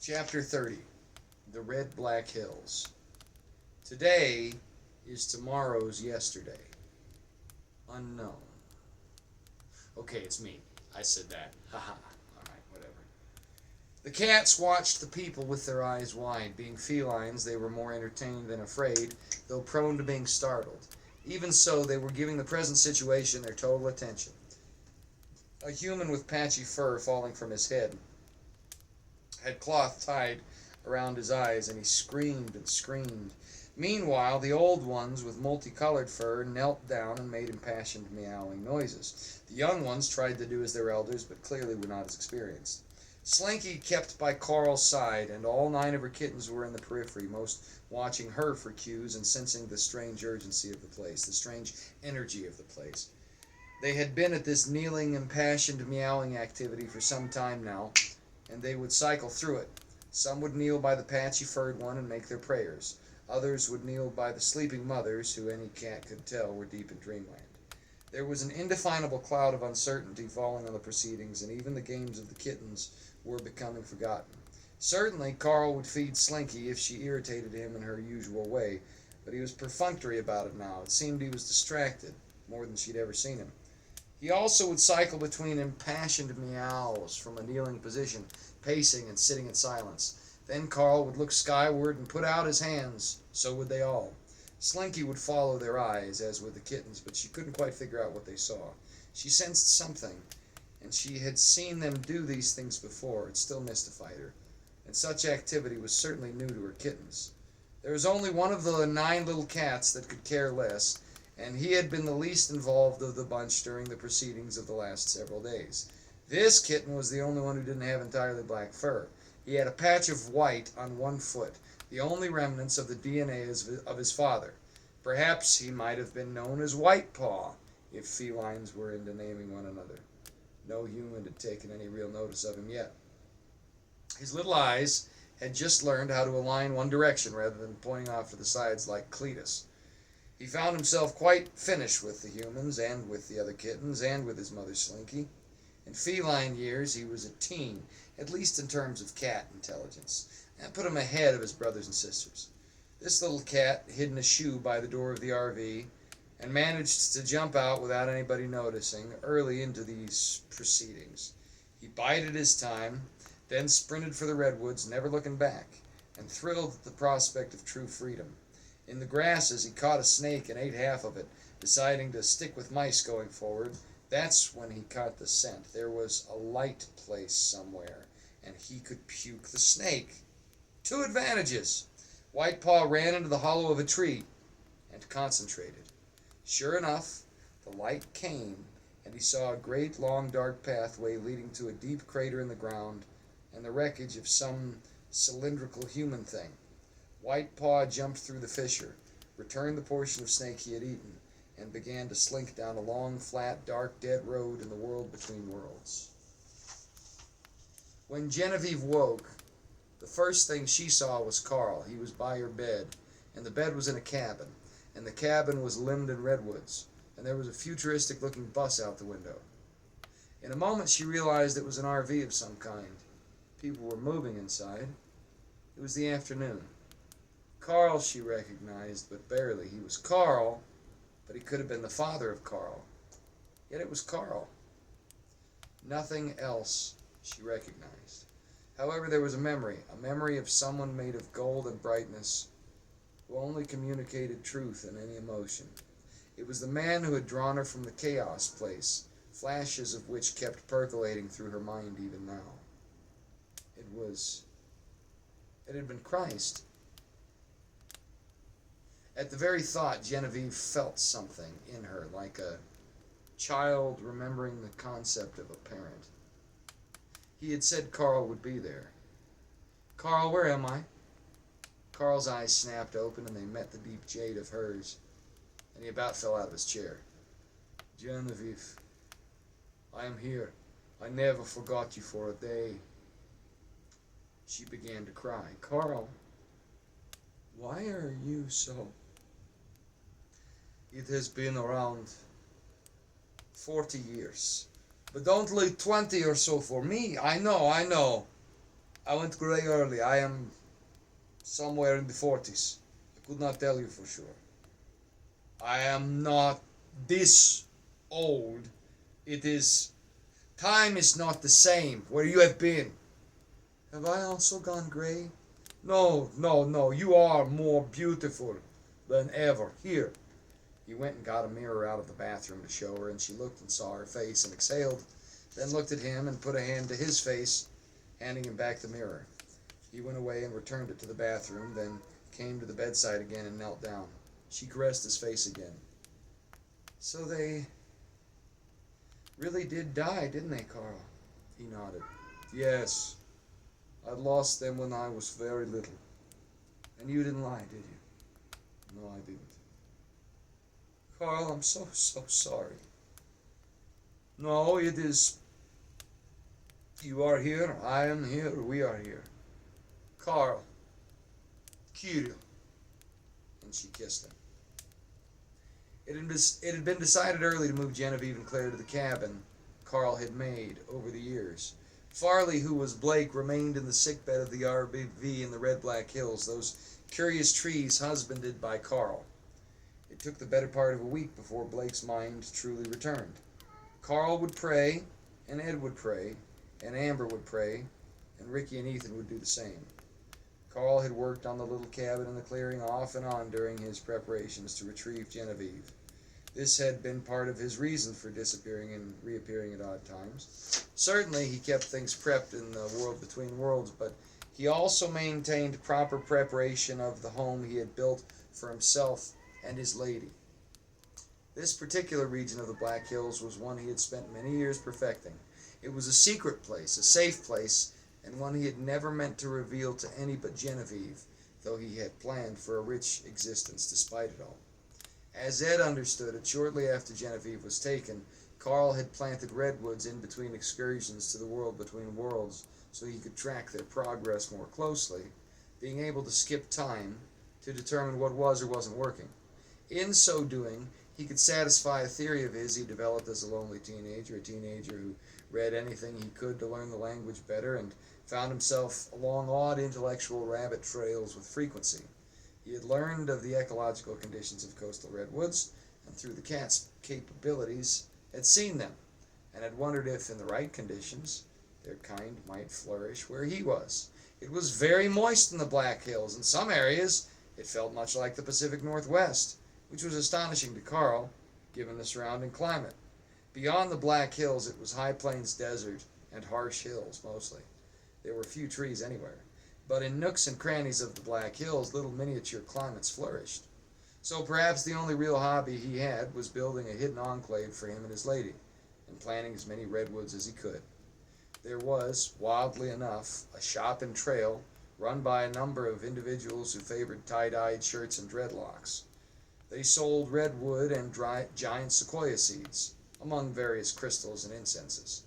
Chapter 30. The Red Black Hills. Today is tomorrow's yesterday. Unknown. Okay, it's me. I said that. Haha. Alright, whatever. The cats watched the people with their eyes wide. Being felines, they were more entertained than afraid, though prone to being startled. Even so, they were giving the present situation their total attention. A human with patchy fur falling from his head had cloth tied around his eyes, and he screamed and screamed. Meanwhile, the old ones with multicolored fur knelt down and made impassioned meowing noises. The young ones tried to do as their elders, but clearly were not as experienced. Slinky kept by Carl's side, and all 9 of her kittens were in the periphery, most watching her for cues and sensing the strange urgency of the place, the strange energy of the place. They had been at this kneeling, impassioned meowing activity for some time now, and they would cycle through it. Some would kneel by the patchy-furred one and make their prayers. Others would kneel by the sleeping mothers, who any cat could tell were deep in dreamland. There was an indefinable cloud of uncertainty falling on the proceedings, and even the games of the kittens were becoming forgotten. Certainly, Carl would feed Slinky if she irritated him in her usual way, but he was perfunctory about it now. It seemed he was distracted, more than she'd ever seen him. He also would cycle between impassioned meows from a kneeling position, pacing and sitting in silence. Then Carl would look skyward and put out his hands. So would they all. Slinky would follow their eyes, as would the kittens, but she couldn't quite figure out what they saw. She sensed something, and she had seen them do these things before. It still mystified her, and such activity was certainly new to her kittens. There was only one of the 9 little cats that could care less, and he had been the least involved of the bunch during the proceedings of the last several days. This kitten was the only one who didn't have entirely black fur. He had a patch of white on one foot, the only remnants of the DNA of his father. Perhaps he might have been known as White Paw, if felines were into naming one another. No human had taken any real notice of him yet. His little eyes had just learned how to align one direction rather than pointing off to the sides like Cletus. He found himself quite finished with the humans, and with the other kittens, and with his mother Slinky. In feline years, he was a teen, at least in terms of cat intelligence. That put him ahead of his brothers and sisters. This little cat hid in a shoe by the door of the RV, and managed to jump out without anybody noticing early into these proceedings. He bided his time, then sprinted for the redwoods, never looking back, and thrilled at the prospect of true freedom. In the grasses, he caught a snake and ate half of it, deciding to stick with mice going forward. That's when he caught the scent. There was a light place somewhere, and he could puke the snake. 2 advantages. White Paw ran into the hollow of a tree and concentrated. Sure enough, the light came, and he saw a great long dark pathway leading to a deep crater in the ground and the wreckage of some cylindrical human thing. White Paw jumped through the fissure, returned the portion of snake he had eaten, and began to slink down a long, flat, dark, dead road in the world between worlds. When Genevieve woke, the first thing she saw was Carl. He was by her bed, and the bed was in a cabin, and the cabin was limbed in redwoods, and there was a futuristic-looking bus out the window. In a moment she realized it was an RV of some kind. People were moving inside. It was the afternoon. Carl she recognized, but barely. He was Carl, but he could have been the father of Carl. Yet it was Carl. Nothing else she recognized. However, there was a memory of someone made of gold and brightness, who only communicated truth in any emotion. It was the man who had drawn her from the chaos place, flashes of which kept percolating through her mind even now. It had been Christ. At the very thought, Genevieve felt something in her, like a child remembering the concept of a parent. He had said Carl would be there. "Carl, where am I?" Carl's eyes snapped open, and they met the deep jade of hers, and he about fell out of his chair. "Genevieve, I am here. I never forgot you for a day." She began to cry. "Carl, why are you so?" "It has been around 40 years. But don't leave 20 or so for me. I know. I went gray early. I am somewhere in the 40s. I could not tell you for sure. I am not this old. It is. Time is not the same where you have been. Have I also gone gray? No, no, no. You are more beautiful than ever. Here. He went and got a mirror out of the bathroom to show her, and she looked and saw her face and exhaled, then looked at him and put a hand to his face, handing him back the mirror. He went away and returned it to the bathroom, then came to the bedside again and knelt down. She caressed his face again. So they really did die, didn't they, Carl? He nodded. Yes. I lost them when I was very little. And you didn't lie, did you? No, I didn't. Carl, I'm so sorry. No, it is. You are here, I am here, we are here. Carl. Kirill. And she kissed him. It had been decided early to move Genevieve and Claire to the cabin Carl had made over the years. Farley, who was Blake, remained in the sickbed of the RBV in the Red Black Hills, those curious trees husbanded by Carl. It took the better part of a week before Blake's mind truly returned. Carl would pray, and Ed would pray, and Amber would pray, and Ricky and Ethan would do the same. Carl had worked on the little cabin in the clearing off and on during his preparations to retrieve Genevieve. This had been part of his reason for disappearing and reappearing at odd times. Certainly he kept things prepped in the world between worlds, but he also maintained proper preparation of the home he had built for himself and his lady. This particular region of the Black Hills was one he had spent many years perfecting. It was a secret place, a safe place, and one he had never meant to reveal to any but Genevieve, though he had planned for a rich existence despite it all. As Ed understood it, shortly after Genevieve was taken, Carl had planted redwoods in between excursions to the world between worlds so he could track their progress more closely, being able to skip time to determine what was or wasn't working. In so doing, he could satisfy a theory of his he developed as a lonely teenager, a teenager who read anything he could to learn the language better and found himself along odd intellectual rabbit trails with frequency. He had learned of the ecological conditions of coastal redwoods, and through the cat's capabilities, had seen them, and had wondered if, in the right conditions, their kind might flourish where he was. It was very moist in the Black Hills. In some areas, it felt much like the Pacific Northwest, which was astonishing to Carl, given the surrounding climate. Beyond the Black Hills, it was high plains desert and harsh hills, mostly. There were few trees anywhere. But in nooks and crannies of the Black Hills, little miniature climates flourished. So perhaps the only real hobby he had was building a hidden enclave for him and his lady, and planting as many redwoods as he could. There was, wildly enough, a shop and trail run by a number of individuals who favored tie-dyed shirts and dreadlocks. They sold redwood and giant sequoia seeds, among various crystals and incenses.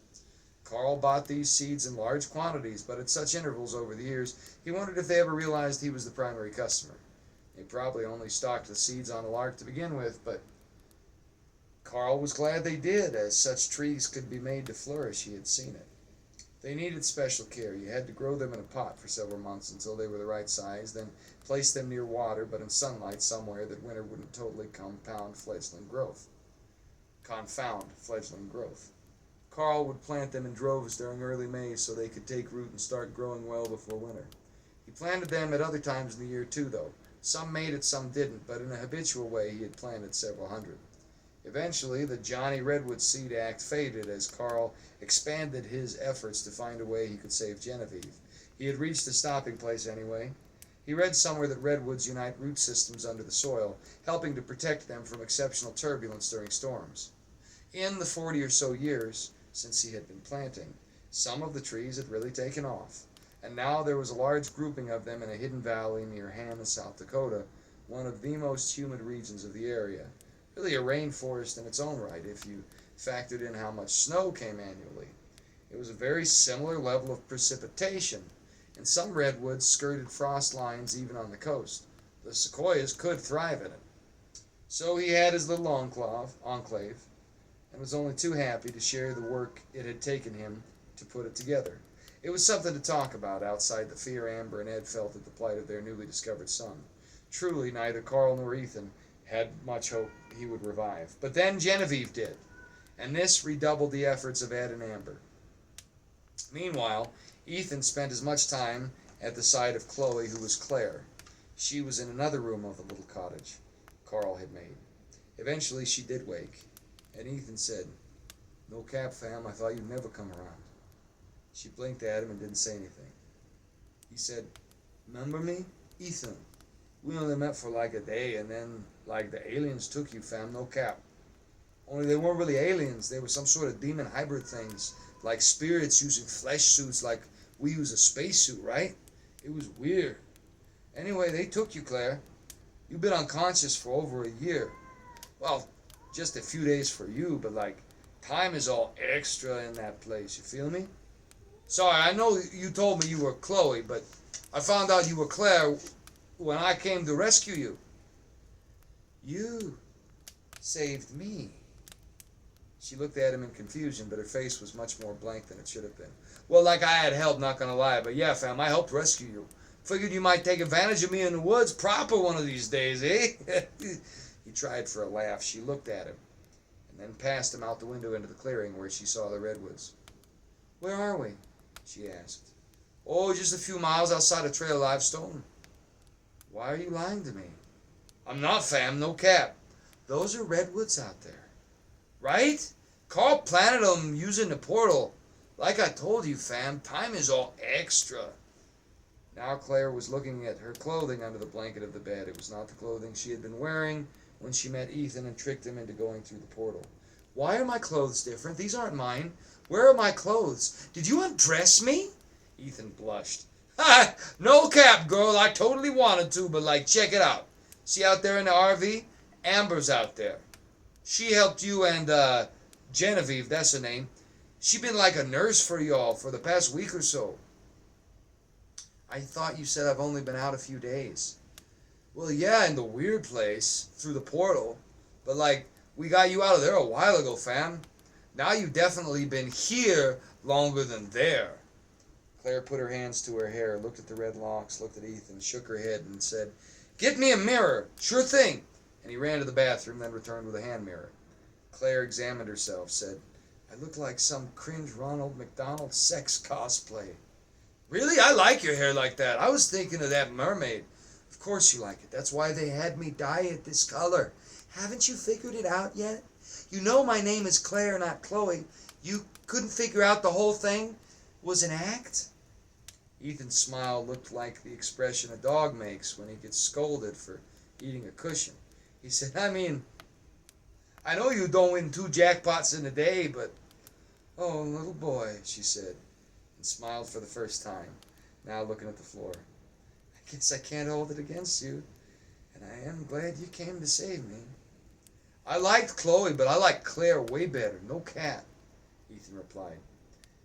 Carl bought these seeds in large quantities, but at such intervals over the years, he wondered if they ever realized he was the primary customer. They probably only stocked the seeds on a lark to begin with, but Carl was glad they did, as such trees could be made to flourish. He had seen it. They needed special care. You had to grow them in a pot for several months until they were the right size, then place them near water, but in sunlight somewhere that winter wouldn't totally confound fledgling growth. Carl would plant them in droves during early May so they could take root and start growing well before winter. He planted them at other times in the year too, though. Some made it, some didn't, but in a habitual way he had planted several hundred. Eventually, the Johnny Redwood Seed Act faded as Carl expanded his efforts to find a way he could save Genevieve. He had reached a stopping place anyway. He read somewhere that redwoods unite root systems under the soil, helping to protect them from exceptional turbulence during storms. In the 40 or so years since he had been planting, some of the trees had really taken off, and now there was a large grouping of them in a hidden valley near Hannah, South Dakota, one of the most humid regions of the area. Really a rainforest in its own right if you factored in how much snow came annually. It was a very similar level of precipitation, and some redwoods skirted frost lines even on the coast. The sequoias could thrive in it. So he had his little enclave, and was only too happy to share the work it had taken him to put it together. It was something to talk about outside the fear Amber and Ed felt at the plight of their newly discovered son. Truly, neither Carl nor Ethan had much hope he would revive. But then Genevieve did, and this redoubled the efforts of Ed and Amber. Meanwhile, Ethan spent as much time at the side of Chloe, who was Claire. She was in another room of the little cottage Carl had made. Eventually, she did wake, and Ethan said, "No cap, fam, I thought you'd never come around." She blinked at him and didn't say anything. He said, "Remember me? Ethan. We only met for like a day, and then, like, the aliens took you, fam, no cap. Only they weren't really aliens. They were some sort of demon hybrid things, like spirits using flesh suits like we use a spacesuit, right? It was weird. Anyway, they took you, Claire. You've been unconscious for over a year. Well, just a few days for you, but, like, time is all extra in that place, you feel me? Sorry, I know you told me you were Chloe, but I found out you were Claire when I came to rescue you." "You saved me." She looked at him in confusion, but her face was much more blank than it should have been. "Well, like I had help, not gonna lie, but yeah, fam, I helped rescue you. Figured you might take advantage of me in the woods proper one of these days, eh?" He tried for a laugh. She looked at him, and then passed him out the window into the clearing where she saw the redwoods. "Where are we?" she asked. "Oh, just a few miles outside of Trail Livestone." "Why are you lying to me?" "I'm not, fam, no cap. Those are redwoods out there. Right? Carl planted them using the portal. Like I told you, fam, time is all extra." Now Claire was looking at her clothing under the blanket of the bed. It was not the clothing she had been wearing when she met Ethan and tricked him into going through the portal. "Why are my clothes different? These aren't mine. Where are my clothes? Did you undress me?" Ethan blushed. "Ha! No cap, girl. I totally wanted to, but, like, check it out. See out there in the RV? Amber's out there. She helped you and, Genevieve, that's her name. She been like a nurse for y'all for the past week or so." "I thought you said I've only been out a few days." "Well, yeah, in the weird place, through the portal. But, like, we got you out of there a while ago, fam. Now you've definitely been here longer than there." Claire put her hands to her hair, looked at the red locks, looked at Ethan, shook her head, and said, "Get me a mirror. Sure thing." And he ran to the bathroom, then returned with a hand mirror. Claire examined herself, said, "I look like some cringe Ronald McDonald sex cosplay." "Really? I like your hair like that. I was thinking of that mermaid." "Of course you like it. That's why they had me dye it this color. Haven't you figured it out yet? You know my name is Claire, not Chloe. You couldn't figure out the whole thing was an act?" Ethan's smile looked like the expression a dog makes when he gets scolded for eating a cushion. He said, I know you don't win 2 jackpots in a day, but..." "Oh, little boy," she said, and smiled for the first time, now looking at the floor. "I guess I can't hold it against you, and I am glad you came to save me." "I liked Chloe, but I like Claire way better, no cap," Ethan replied.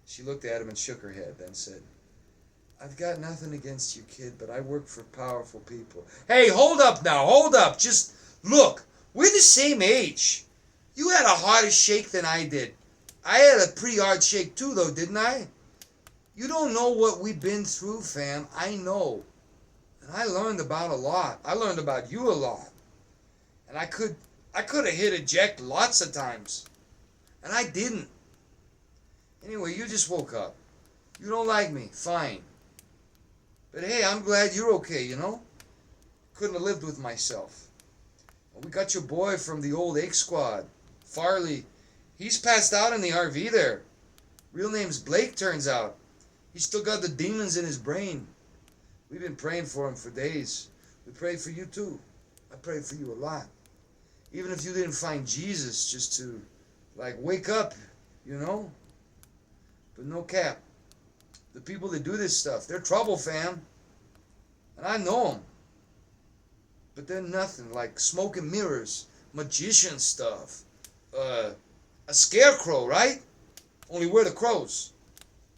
She looked at him and shook her head, then said, "I've got nothing against you, kid, but I work for powerful people." "Hey, hold up now, hold up. Just look, we're the same age. You had a harder shake than I did. I had a pretty hard shake too, though, didn't I? You don't know what we've been through, fam. I know. And I learned about a lot. I learned about you a lot. And I could have hit eject lots of times. And I didn't. Anyway, you just woke up. You don't like me. Fine. But hey, I'm glad you're okay, you know? Couldn't have lived with myself. And we got your boy from the old Ache Squad, Farley. He's passed out in the RV there. Real name's Blake, turns out. He's still got the demons in his brain. We've been praying for him for days. We prayed for you too. I prayed for you a lot. Even if you didn't find Jesus, just to, like, wake up, you know? But no cap. The people that do this stuff, they're trouble, fam. And I know them. But they're nothing like smoke and mirrors, magician stuff. A scarecrow, right? Only we're the crows.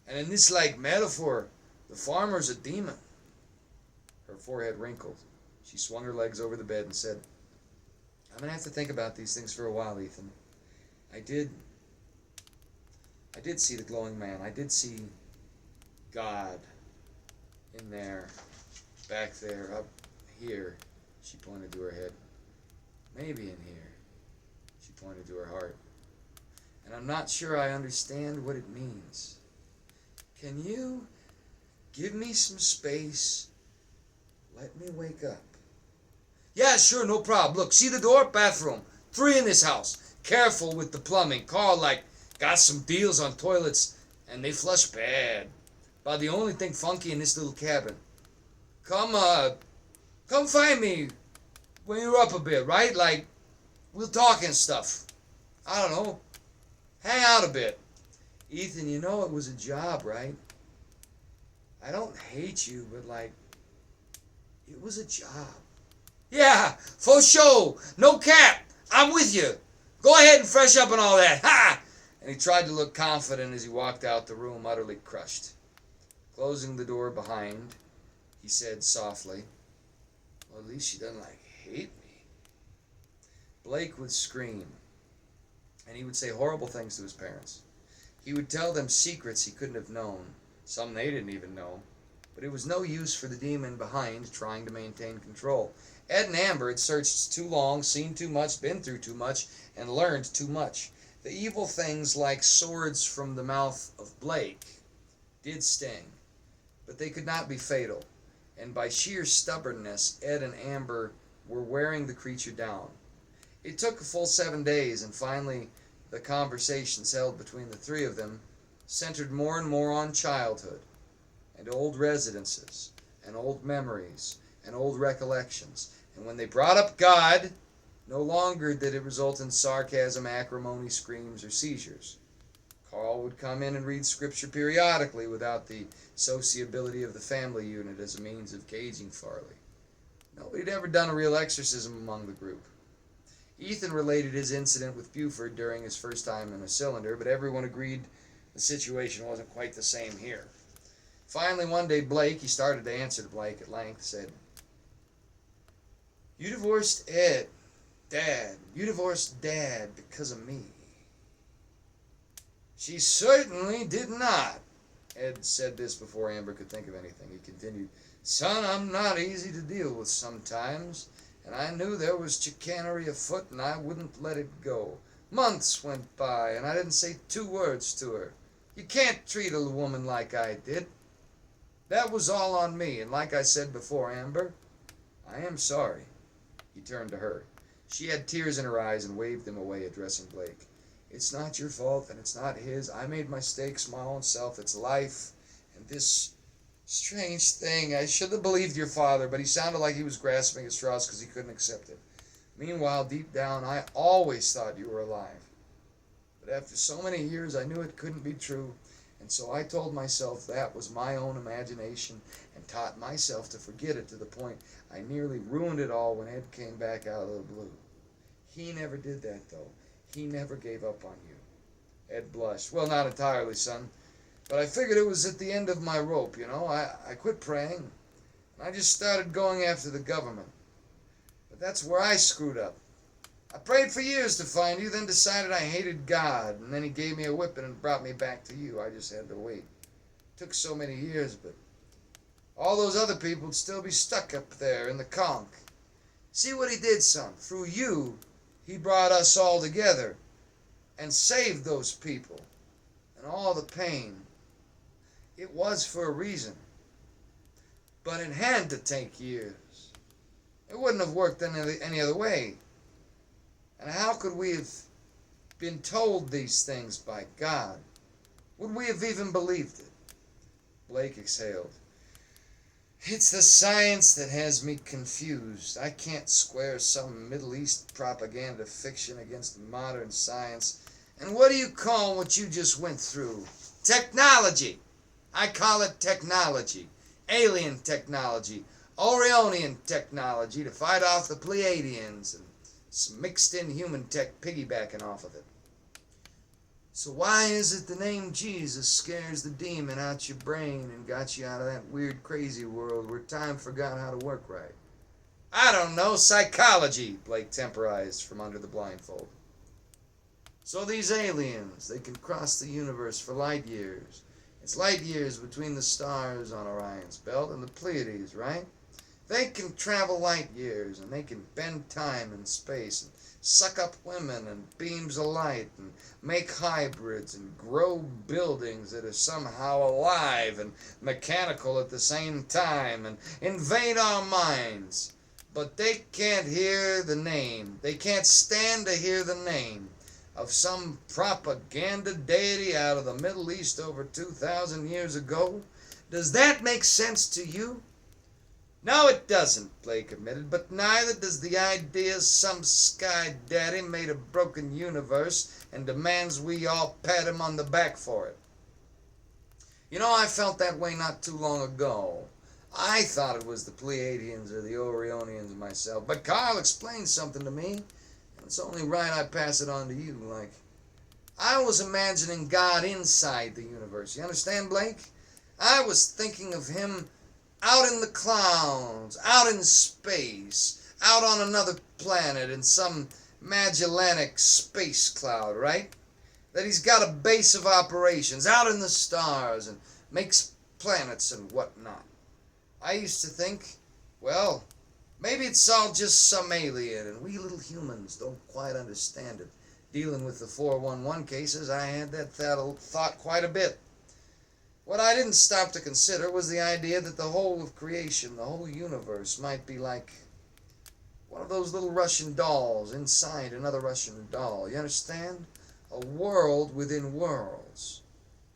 And in this, like, metaphor, the farmer's a demon. Her forehead wrinkled. She swung her legs over the bed and said, "I'm going to have to think about these things for a while, Ethan. I did see the glowing man. I did see God in there, back there, up here. She pointed to her head. Maybe in here. She pointed to her heart. And I'm not sure I understand what it means. Can you give me some space? Let me wake up. Yeah, sure, no problem. Look, see the door? Bathroom. 3 in this house. Careful with the plumbing. Carl, got some deals on toilets, and they flush bad. About the only thing funky in this little cabin. Come find me when you're up a bit, right? We'll talk and stuff. I don't know. Hang out a bit. Ethan, you know it was a job, right? I don't hate you, but it was a job. Yeah, for sure. No cap. I'm with you. Go ahead and fresh up and all that. Ha! And he tried to look confident as he walked out the room, utterly crushed. Closing the door behind, he said softly, well, at least she doesn't hate me. Blake would scream, and he would say horrible things to his parents. He would tell them secrets he couldn't have known, some they didn't even know, but it was no use for the demon behind trying to maintain control. Ed and Amber had searched too long, seen too much, been through too much, and learned too much. The evil things like swords from the mouth of Blake did sting, but they could not be fatal, and by sheer stubbornness, Ed and Amber were wearing the creature down. It took a full 7 days, and finally the conversations held between the 3 of them centered more and more on childhood, and old residences, and old memories, and old recollections. And when they brought up God, no longer did it result in sarcasm, acrimony, screams, or seizures. Carl would come in and read scripture periodically without the sociability of the family unit as a means of gauging Farley. Nobody had ever done a real exorcism among the group. Ethan related his incident with Buford during his first time in a cylinder, but everyone agreed the situation wasn't quite the same here. Finally, one day, he started to answer to Blake at length, said, You divorced Dad because of me. She certainly did not. Ed said this before Amber could think of anything. He continued, Son, I'm not easy to deal with sometimes, and I knew there was chicanery afoot, and I wouldn't let it go. Months went by, and I didn't say 2 words to her. You can't treat a woman like I did. That was all on me, and like I said before, Amber, I am sorry. He turned to her. She had tears in her eyes and waved them away, addressing Blake. It's not your fault, and it's not his. I made mistakes my own self. It's life, and this strange thing. I should have believed your father, but he sounded like he was grasping at straws because he couldn't accept it. Meanwhile, deep down, I always thought you were alive. But after so many years, I knew it couldn't be true, and so I told myself that was my own imagination and taught myself to forget it to the point I nearly ruined it all when Ed came back out of the blue. He never did that, though. He never gave up on you. Ed blushed. Well, not entirely, son. But I figured it was at the end of my rope, you know. I quit praying, and I just started going after the government. But that's where I screwed up. I prayed for years to find you, then decided I hated God, and then he gave me a whipping and brought me back to you. I just had to wait. It took so many years, but all those other people would still be stuck up there in the conch. See what he did, son. Through you, he brought us all together and saved those people and all the pain. It was for a reason, but it had to take years. It wouldn't have worked any other way. And how could we have been told these things by God? Would we have even believed it? Blake exhaled. It's the science that has me confused. I can't square some Middle East propaganda fiction against modern science. And what do you call what you just went through? Technology. I call it technology. Alien technology. Orionian technology to fight off the Pleiadians and some mixed in human tech piggybacking off of it. So why is it the name Jesus scares the demon out your brain and got you out of that weird crazy world where time forgot how to work right? I don't know, psychology, Blake temporized from under the blindfold. So these aliens, they can cross the universe for light years It's light years between the stars on Orion's belt and the Pleiades, right? They can travel light years, and they can bend time and space, and suck up women and beams of light, and make hybrids, and grow buildings that are somehow alive and mechanical at the same time, and invade our minds. But they can't hear the name. They can't stand to hear the name of some propaganda deity out of the Middle East over 2,000 years ago. Does that make sense to you? No, it doesn't, Blake admitted, but neither does the idea some sky daddy made a broken universe and demands we all pat him on the back for it. You know, I felt that way not too long ago. I thought it was the Pleiadians or the Orionians myself, but Carl explained something to me, and it's only right I pass it on to you. Like, I was imagining God inside the universe. You understand, Blake? I was thinking of him out in the clouds, out in space, out on another planet in some Magellanic space cloud, right? That he's got a base of operations out in the stars and makes planets and whatnot. I used to think, well, maybe it's all just some alien and we little humans don't quite understand it. Dealing with the 411 cases, I had that thought quite a bit. What I didn't stop to consider was the idea that the whole of creation, the whole universe, might be like one of those little Russian dolls inside another Russian doll. You understand? A world within worlds.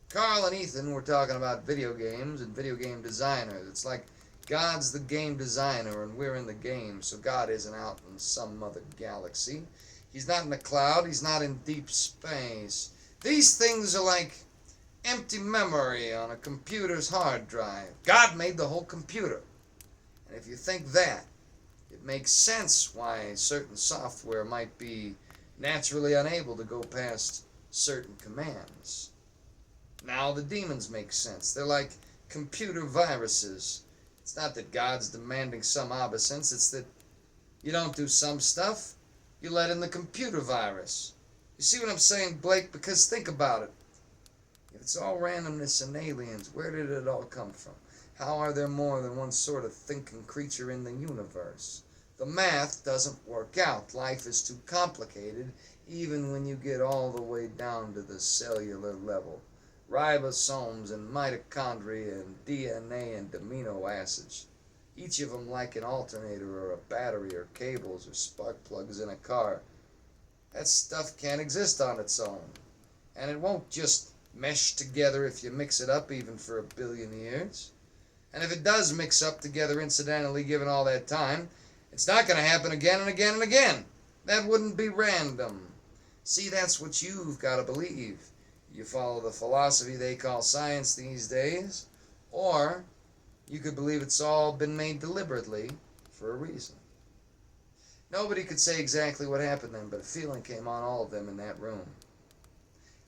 Carl and Ethan were talking about video games and video game designers. It's like God's the game designer and we're in the game, so God isn't out in some other galaxy. He's not in a cloud. He's not in deep space. These things are like empty memory on a computer's hard drive. God made the whole computer. And if you think that, it makes sense why certain software might be naturally unable to go past certain commands. Now the demons make sense. They're like computer viruses. It's not that God's demanding some obeisance, it's that you don't do some stuff, you let in the computer virus. You see what I'm saying, Blake? Because think about it. If it's all randomness and aliens, where did it all come from? How are there more than one sort of thinking creature in the universe? The math doesn't work out. Life is too complicated, even when you get all the way down to the cellular level. Ribosomes and mitochondria and DNA and amino acids. Each of them like an alternator or a battery or cables or spark plugs in a car. That stuff can't exist on its own. And it won't just mesh together if you mix it up even for 1 billion years. And if it does mix up together incidentally given all that time, it's not going to happen again and again and again. That wouldn't be random. See, that's what you've got to believe. You follow the philosophy they call science these days, or you could believe it's all been made deliberately for a reason. Nobody could say exactly what happened then, but a feeling came on all of them in that room.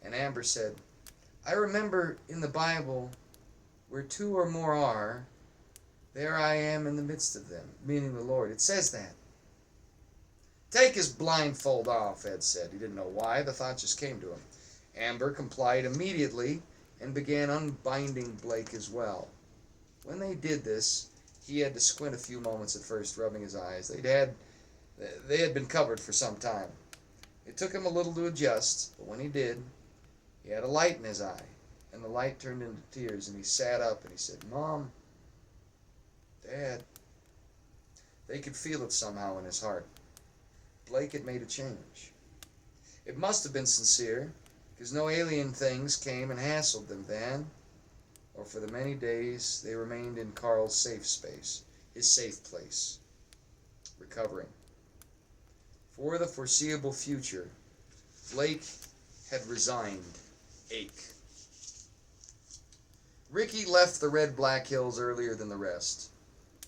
And Amber said, I remember in the Bible, where 2 or more are, there I am in the midst of them, meaning the Lord. It says that. Take his blindfold off, Ed said. He didn't know why. The thought just came to him. Amber complied immediately and began unbinding Blake as well. When they did this, he had to squint a few moments at first, rubbing his eyes. They had been covered for some time. It took him a little to adjust, but when he did, he had a light in his eye, and the light turned into tears, and he sat up and he said, Mom, Dad. They could feel it somehow in his heart. Blake had made a change. It must have been sincere, because no alien things came and hassled them then, or for the many days they remained in Carl's safe space, his safe place, recovering. For the foreseeable future, Blake had resigned ache. Ricky left the Red Black Hills earlier than the rest.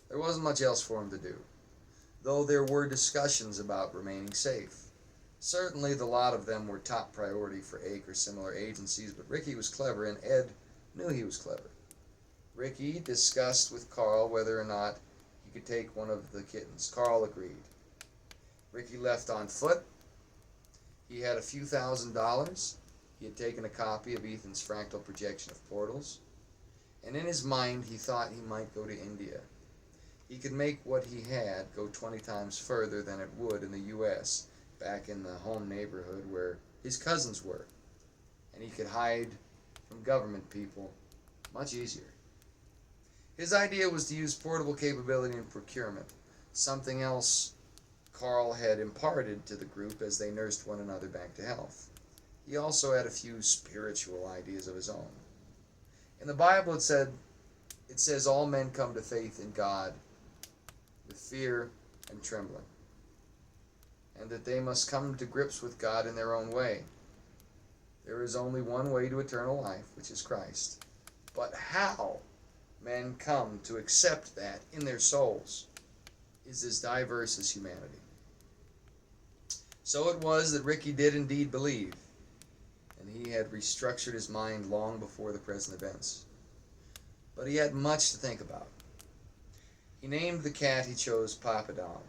There wasn't much else for him to do, though there were discussions about remaining safe. Certainly the lot of them were top priority for Ake or similar agencies, but Ricky was clever, and Ed knew he was clever. Ricky discussed with Carl whether or not he could take one of the kittens. Carl agreed. Ricky left on foot. He had a few $1,000s. He had taken a copy of Ethan's fractal projection of portals, and in his mind he thought he might go to India. He could make what he had go 20 times further than it would in the U.S., back in the home neighborhood where his cousins were, and he could hide from government people much easier. His idea was to use portable capability in procurement, something else Carl had imparted to the group as they nursed one another back to health. He also had a few spiritual ideas of his own. In the Bible it says all men come to faith in God with fear and trembling, and that they must come to grips with God in their own way. There is only one way to eternal life, which is Christ. But how men come to accept that in their souls is as diverse as humanity. So it was that Ricky did indeed believe, and he had restructured his mind long before the present events. But he had much to think about. He named the cat he chose Papadam,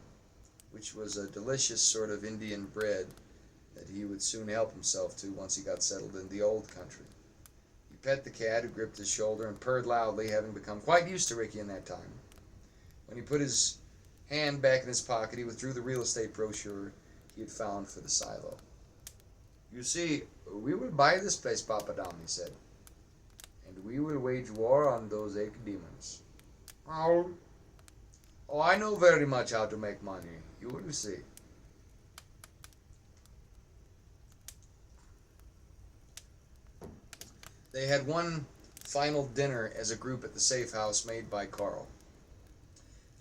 which was a delicious sort of Indian bread that he would soon help himself to once he got settled in the old country. He pet the cat, who gripped his shoulder and purred loudly, having become quite used to Ricky in that time. When he put his hand back in his pocket, he withdrew the real estate brochure he had found for the silo. "You see, we will buy this place, Papadam," he said, "and we will wage war on those 8 demons. Oh, I know very much how to make money. You will see." They had one final dinner as a group at the safe house made by Carl.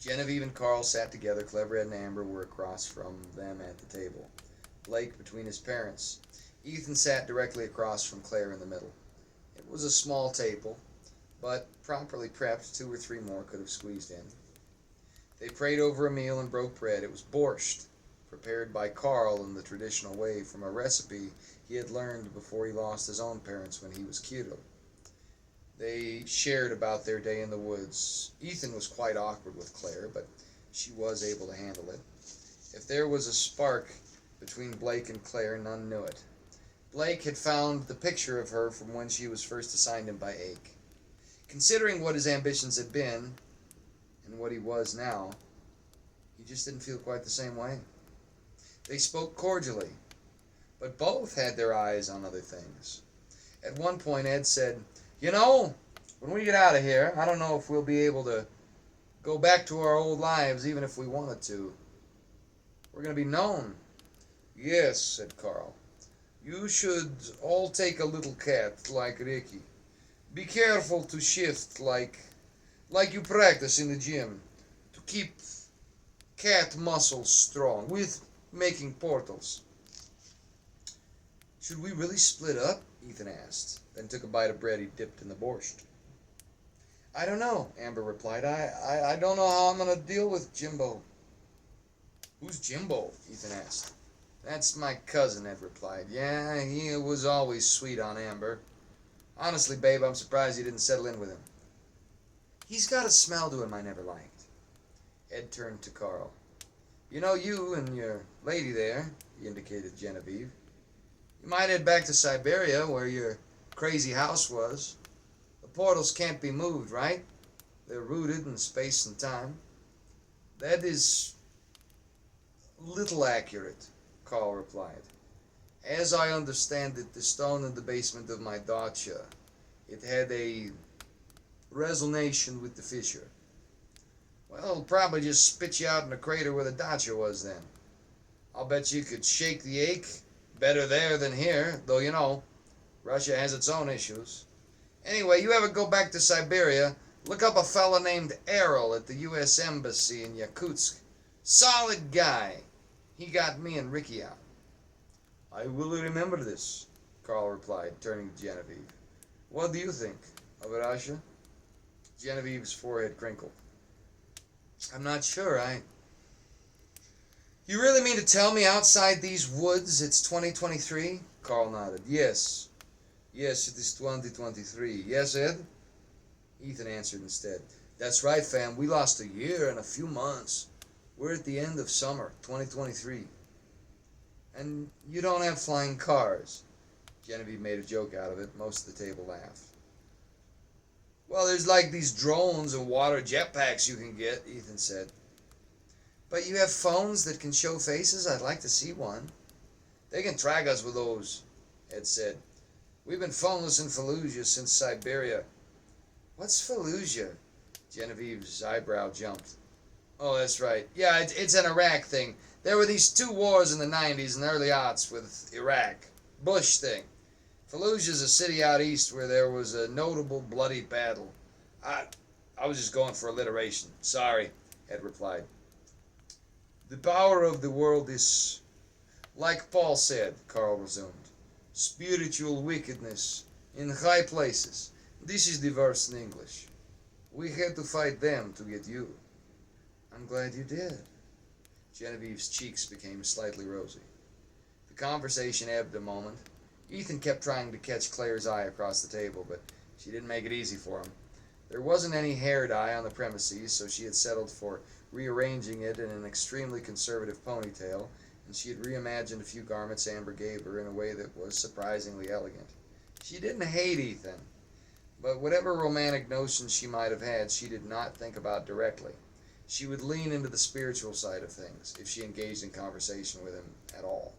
Genevieve and Carl sat together. Clever Ed and Amber were across from them at the table. Blake between his parents. Ethan sat directly across from Claire in the middle. It was a small table, but properly prepped, 2 or 3 more could have squeezed in. They prayed over a meal and broke bread. It was borscht, prepared by Carl in the traditional way from a recipe he had learned before he lost his own parents when he was Kirill. They shared about their day in the woods. Ethan was quite awkward with Claire, but she was able to handle it. If there was a spark between Blake and Claire, none knew it. Blake had found the picture of her from when she was first assigned him by Ake. Considering what his ambitions had been, and what he was now, he just didn't feel quite the same way. They spoke cordially, but both had their eyes on other things. At one point, Ed said, "You know, when we get out of here, I don't know if we'll be able to go back to our old lives even if we wanted to. We're going to be known." "Yes," said Carl. "You should all take a little cat like Ricky. Be careful to shift like you practice in the gym, to keep cat muscles strong with making portals." "Should we really split up?" Ethan asked, then took a bite of bread he dipped in the borscht. "I don't know," Amber replied. I don't know how I'm going to deal with Jimbo." "Who's Jimbo?" Ethan asked. "That's my cousin," Ed replied. "Yeah, he was always sweet on Amber. Honestly, babe, I'm surprised you didn't settle in with him. He's got a smell to him I never liked." Ed turned to Carl. "You know, you and your lady there," he indicated Genevieve, "you might head back to Siberia, where your crazy house was. The portals can't be moved, right? They're rooted in space and time." "That is little accurate," Carl replied. "As I understand it, the stone in the basement of my dacha, it had a resonation with the fissure." "Well, it'll probably just spit you out in the crater where the dacha was then. I'll bet you could shake the ache better there than here, though, you know, Russia has its own issues. Anyway, you ever go back to Siberia, look up a fella named Errol at the U.S. Embassy in Yakutsk. Solid guy. He got me and Ricky out." "I will remember this," Carl replied, turning to Genevieve. "What do you think of Russia?" Genevieve's forehead crinkled. "I'm not sure. You really mean to tell me outside these woods it's 2023? Carl nodded. Yes, it is 2023. Yes, Ed?" Ethan answered instead. "That's right, fam. We lost a year and a few months. We're at the end of summer, 2023. "And you don't have flying cars?" Genevieve made a joke out of it. Most of the table laughed. Well, there's like these drones and water jetpacks you can get, Ethan said. But you have phones that can show faces? I'd like to see one. They can track us with those, Ed said. We've been phoneless in Fallujah since Siberia. What's Fallujah? Genevieve's eyebrow jumped. Oh, that's right. Yeah, it's an Iraq thing. There were these two wars in the 90s and early aughts with Iraq. Bush thing. Fallujah's a city out east where there was a notable bloody battle. I was just going for alliteration. Sorry, Ed replied. The power of the world is, like Paul said, Carl resumed, spiritual wickedness in high places. This is the verse in English. We had to fight them to get you. I'm glad you did. Genevieve's cheeks became slightly rosy. The conversation ebbed a moment. Ethan kept trying to catch Claire's eye across the table, but she didn't make it easy for him. There wasn't any hair dye on the premises, so she had settled for rearranging it in an extremely conservative ponytail, and she had reimagined a few garments Amber gave her in a way that was surprisingly elegant. She didn't hate Ethan, but whatever romantic notions she might have had, she did not think about directly. She would lean into the spiritual side of things if she engaged in conversation with him at all.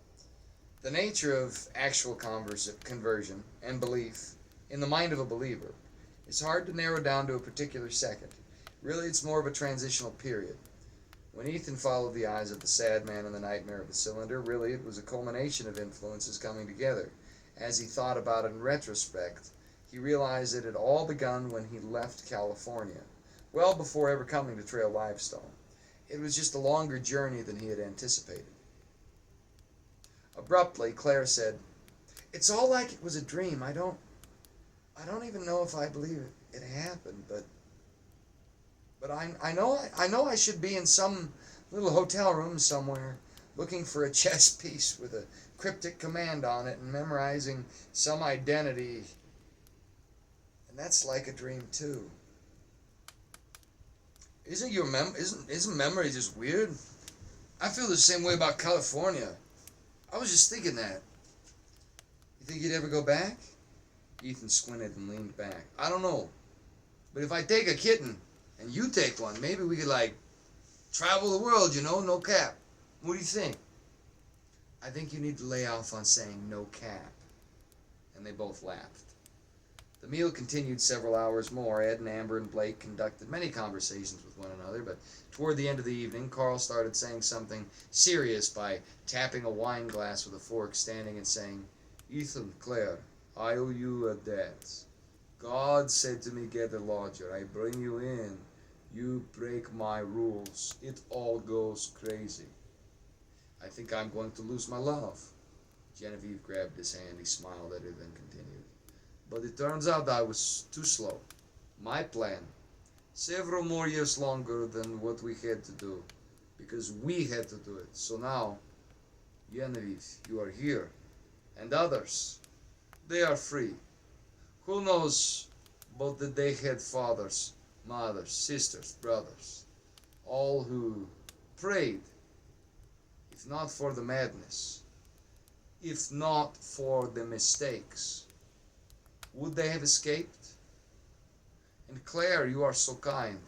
The nature of actual conversion and belief in the mind of a believer is hard to narrow down to a particular second. Really, it's more of a transitional period. When Ethan followed the eyes of the sad man in the nightmare of the cylinder, really it was a culmination of influences coming together. As he thought about it in retrospect, he realized it had all begun when he left California, well before ever coming to Trail Livestone. It was just a longer journey than he had anticipated. Abruptly, Claire said, "It's all like it was a dream. I don't even know if I believe it happened, but I know I should be in some little hotel room somewhere, looking for a chess piece with a cryptic command on it and memorizing some identity. And that's like a dream too." Isn't memory just weird? I feel the same way about California. I was just thinking that. You think you'd ever go back? Ethan squinted and leaned back. I don't know. But if I take a kitten and you take one, maybe we could, travel the world, no cap. What do you think? I think you need to lay off on saying no cap. And they both laughed. The meal continued several hours more. Ed and Amber and Blake conducted many conversations with one another, but toward the end of the evening, Carl started saying something serious by tapping a wine glass with a fork, standing and saying, "Ethan, Claire, I owe you a debt. God said to me, get a lodger. I bring you in. You break my rules. It all goes crazy. I think I'm going to lose my love." Genevieve grabbed his hand. He smiled at it, then continued. "But it turns out I was too slow. My plan, several more years longer than what we had to do, because we had to do it. So now, Genevieve, you are here, and others, they are free. Who knows but that they had fathers, mothers, sisters, brothers, all who prayed, if not for the madness, if not for the mistakes. Would they have escaped? And Claire, you are so kind.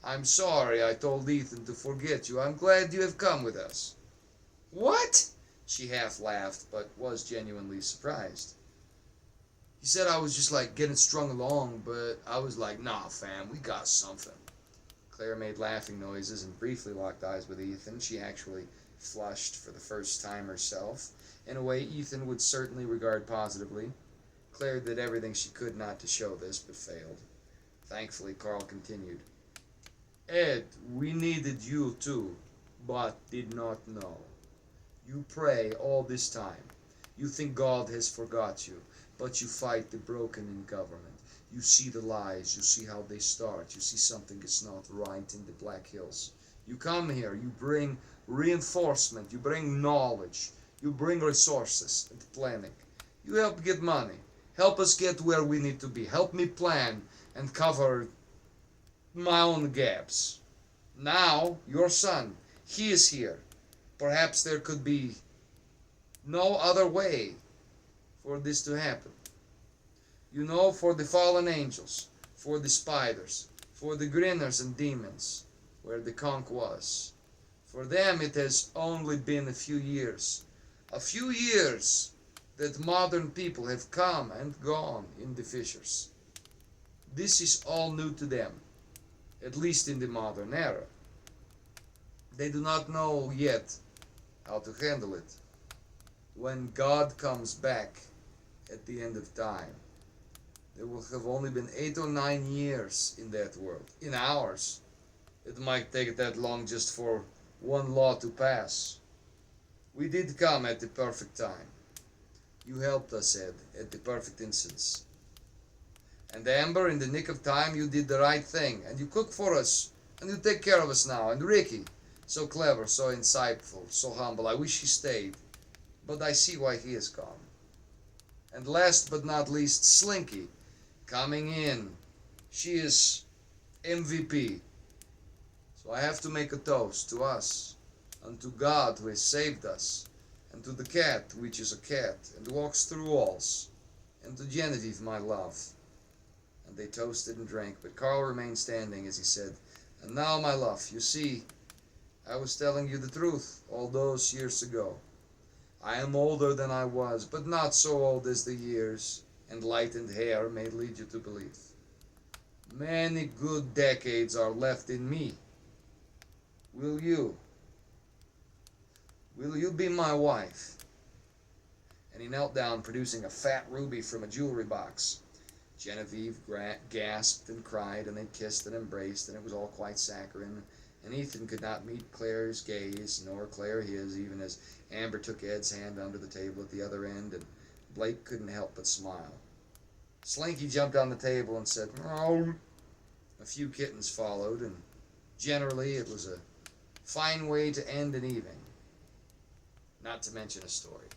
I'm sorry I told Ethan to forget you. I'm glad you have come with us." "What?" She half laughed, but was genuinely surprised. "He said I was just getting strung along, but I was like, nah, fam, we got something." Claire made laughing noises and briefly locked eyes with Ethan. She actually flushed for the first time herself, in a way Ethan would certainly regard positively. Claire did everything she could not to show this, but failed. Thankfully, Carl continued. "Ed, we needed you too, but did not know. You pray all this time. You think God has forgot you, but you fight the broken in government. You see the lies, you see how they start, you see something is not right in the Black Hills. You come here, you bring reinforcement, you bring knowledge, you bring resources and planning. You help get money. Help us get where we need to be. Help me plan and cover my own gaps. Now, your son, he is here. Perhaps there could be no other way for this to happen. You know, for the fallen angels, for the spiders, for the grinners and demons, where the conch was. For them it has only been a few years. A few years that modern people have come and gone in the fissures. This is all new to them, at least in the modern era. They do not know yet how to handle it. When God comes back at the end of time, there will have only been 8 or 9 years in that world. In ours, it might take that long just for one law to pass. We did come at the perfect time. You helped us, Ed, at the perfect instance. And Amber, in the nick of time, you did the right thing. And you cook for us. And you take care of us now. And Ricky, so clever, so insightful, so humble. I wish he stayed. But I see why he is gone. And last but not least, Slinky, coming in. She is MVP. So I have to make a toast to us, and to God who has saved us, and to the cat, which is a cat, and walks through walls, and to Genevieve, my love. And they toasted and drank, but Carl remained standing as he said, "And now, my love, you see, I was telling you the truth all those years ago. I am older than I was, but not so old as the years and lightened hair may lead you to believe. Many good decades are left in me. Will you be my wife?" And he knelt down, producing a fat ruby from a jewelry box. Genevieve gasped and cried, and they kissed and embraced, and it was all quite saccharine. And Ethan could not meet Claire's gaze, nor Claire his, even as Amber took Ed's hand under the table at the other end, and Blake couldn't help but smile. Slinky jumped on the table and said, "Meow." A few kittens followed, and generally it was a fine way to end an evening, not to mention a story.